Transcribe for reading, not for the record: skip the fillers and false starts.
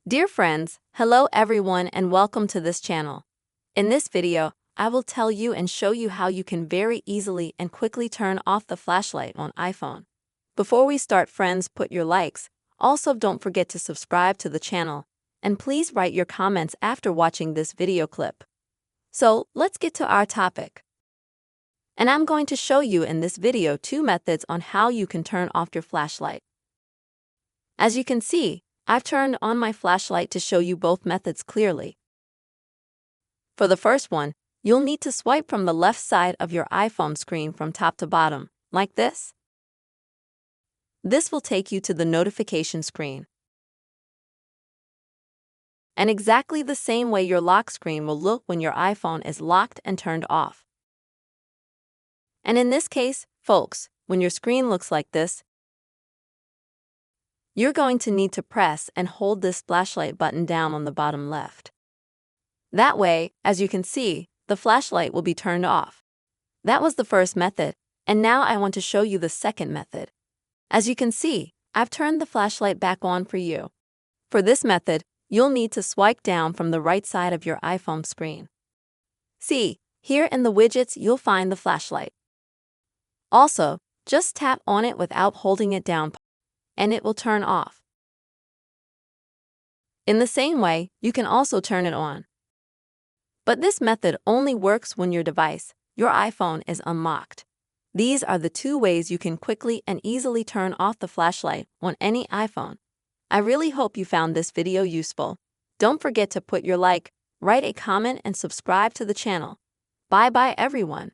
Dear friends, hello everyone and welcome to this channel. In this video, I will tell you and show you how you can very easily and quickly turn off the flashlight on iPhone. Before we start friends, put your likes. Also don't forget to subscribe to the channel. And please write your comments after watching this video clip. So let's get to our topic. And I'm going to show you in this video 2 methods on how you can turn off your flashlight. As you can see, I've turned on my flashlight to show you both methods clearly. For the first one, you'll need to swipe from the left side of your iPhone screen from top to bottom, like this. This will take you to the notification screen. And exactly the same way your lock screen will look when your iPhone is locked and turned off. And in this case, folks, when your screen looks like this, you're going to need to press and hold this flashlight button down on the bottom left. That way, as you can see, the flashlight will be turned off. That was the first method, and now I want to show you the second method. As you can see, I've turned the flashlight back on for you. For this method, you'll need to swipe down from the right side of your iPhone screen. See, here in the widgets you'll find the flashlight. Also, just tap on it without holding it down, and it will turn off. In the same way, you can also turn it on. But this method only works when your device, your iPhone, is unlocked. These are the 2 ways you can quickly and easily turn off the flashlight on any iPhone. I really hope you found this video useful. Don't forget to put your like, write a comment and subscribe to the channel. Bye bye everyone.